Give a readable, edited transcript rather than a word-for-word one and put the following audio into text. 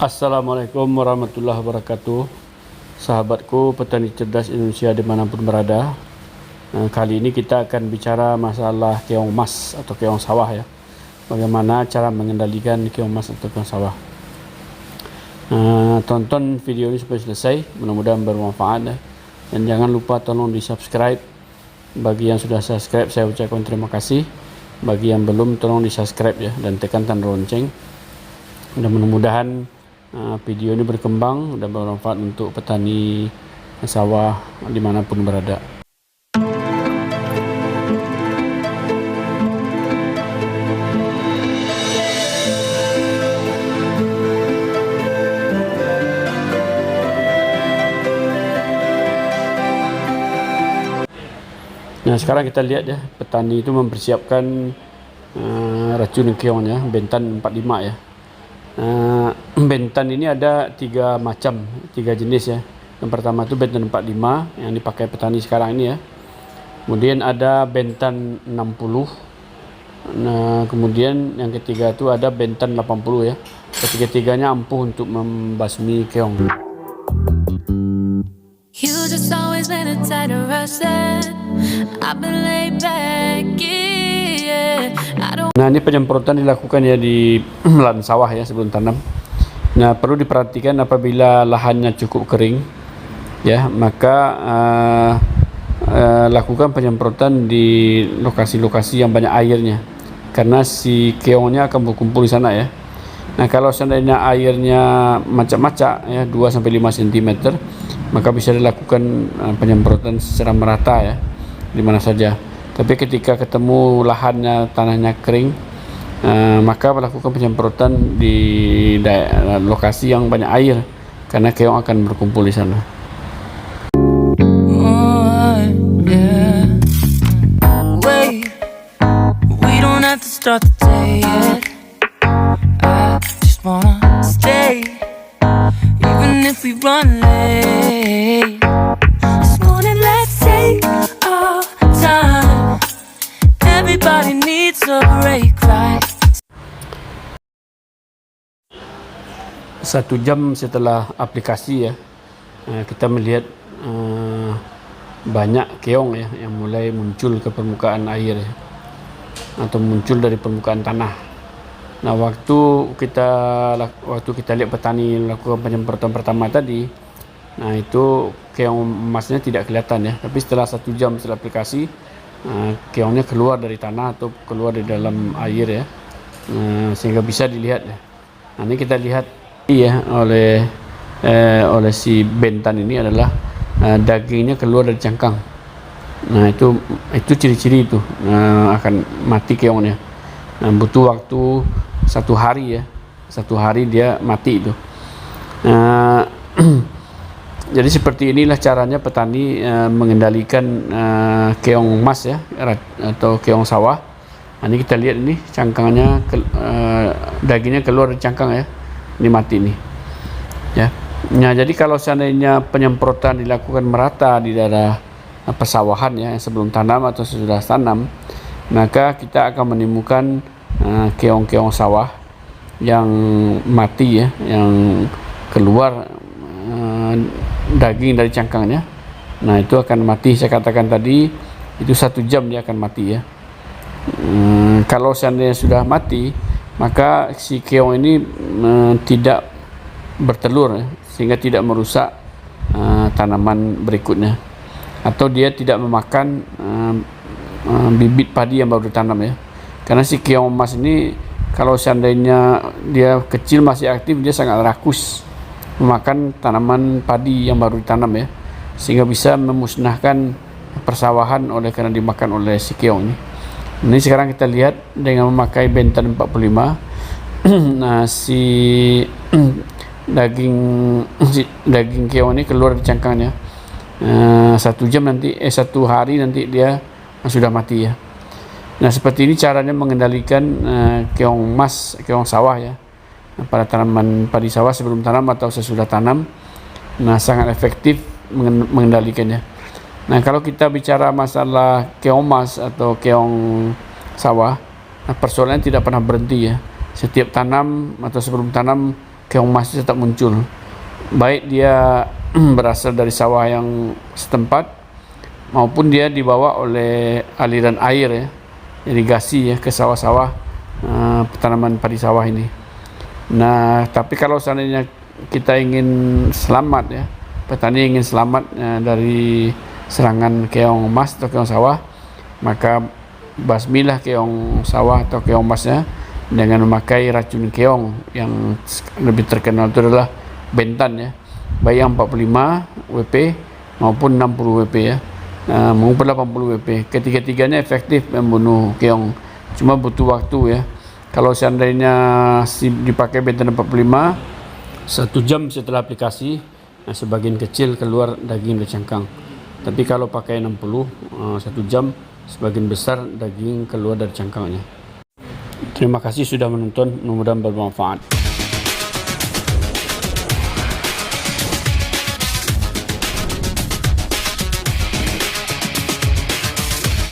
Assalamualaikum warahmatullahi wabarakatuh. Sahabatku petani cerdas Indonesia dimanapun berada. Kali ini kita akan bicara masalah keong emas atau keong sawah ya. Bagaimana cara mengendalikan keong emas atau keong sawah. Tonton video ini sampai selesai, mudah-mudahan bermanfaat ya. Dan jangan lupa tolong di subscribe. Bagi yang sudah subscribe saya ucapkan terima kasih. Bagi yang belum tolong di subscribe ya, dan tekan tanda lonceng. Dan mudah-mudahan video ini berkembang dan bermanfaat untuk petani sawah dimanapun berada. Nah, sekarang kita lihat ya, petani itu mempersiapkan racun keongnya, bentan 45 ya. Bentan ini ada tiga jenis ya. Yang pertama itu bentan 45 yang dipakai petani sekarang ini ya. Kemudian ada bentan 60. Nah, kemudian yang ketiga itu ada bentan 80 ya. Ketiga-tiganya ampuh untuk membasmi keong. Nah, ini penyemprotan dilakukan ya di lahan sawah ya sebelum tanam. Nah, perlu diperhatikan apabila lahannya cukup kering ya, maka lakukan penyemprotan di lokasi-lokasi yang banyak airnya, karena si keongnya akan berkumpul di sana ya. Nah, kalau seandainya airnya macak-macak ya 2-5 cm, maka bisa dilakukan penyemprotan secara merata ya di mana saja. Tapi ketika ketemu lahannya, tanahnya kering, maka melakukan penyemprotan di lokasi yang banyak air, karena keong akan berkumpul di sana. Satu jam setelah aplikasi ya, kita melihat banyak keong ya yang mulai muncul ke permukaan air ya, atau muncul dari permukaan tanah. Nah, waktu kita lihat petani lakukan penyemprotan pertama tadi, nah itu keong emasnya tidak kelihatan ya. Tapi setelah 1 jam setelah aplikasi, keongnya keluar dari tanah atau keluar dari dalam air ya, sehingga bisa dilihat ya. Nah, ini kita lihat ya oleh si bentan ini adalah dagingnya keluar dari cangkang. Nah, itu ciri-ciri itu akan mati keongnya. Nah, butuh waktu 1 hari ya, 1 hari dia mati itu. Jadi seperti inilah caranya petani mengendalikan keong emas ya, atau keong sawah. Nah, ini kita lihat ini cangkangnya, dagingnya keluar dari cangkang ya. Ini mati nih ya. Nah, jadi kalau seandainya penyemprotan dilakukan merata di daerah persawahan ya, sebelum tanam atau sesudah tanam, maka kita akan menemukan keong-keong sawah yang mati ya, yang keluar daging dari cangkangnya. Nah, itu akan mati. Saya katakan tadi itu 1 jam dia akan mati ya. Kalau seandainya sudah mati, maka si keong ini tidak bertelur ya, sehingga tidak merusak tanaman berikutnya, atau dia tidak memakan bibit padi yang baru ditanam ya. Karena si keong emas ini kalau seandainya dia kecil masih aktif, dia sangat rakus memakan tanaman padi yang baru ditanam ya, sehingga bisa memusnahkan persawahan oleh karena dimakan oleh si keong ini. Ini sekarang kita lihat dengan memakai bentan 45. Nah, si daging keong ini keluar dari cangkangnya 1 hari nanti dia sudah mati ya. Nah, seperti ini caranya mengendalikan keong emas, keong sawah ya, pada tanaman padi sawah sebelum tanam atau sesudah tanam. Nah, sangat efektif mengendalikannya. Nah, kalau kita bicara masalah keong emas atau keong sawah, persoalannya tidak pernah berhenti ya. Setiap tanam atau sebelum tanam keong emas tetap muncul, baik dia berasal dari sawah yang setempat maupun dia dibawa oleh aliran air ya, irigasi ya ke sawah-sawah tanaman padi sawah ini. Nah, tapi kalau seandainya kita ingin selamat ya, petani ingin selamat dari serangan keong emas atau keong sawah, maka basmilah keong sawah atau keong emasnya dengan memakai racun keong yang lebih terkenal itu adalah bentan ya, baik yang 45 WP maupun 60 WP ya, maupun 80 WP. Ketiga-tiganya efektif membunuh keong, cuma butuh waktu ya. Kalau seandainya dipakai bentan 45, 1 jam setelah aplikasi, sebagian kecil keluar daging dari cangkang. Tapi kalau pakai 60, 1 jam sebagian besar daging keluar dari cangkangnya. Terima kasih sudah menonton, mudah-mudahan bermanfaat.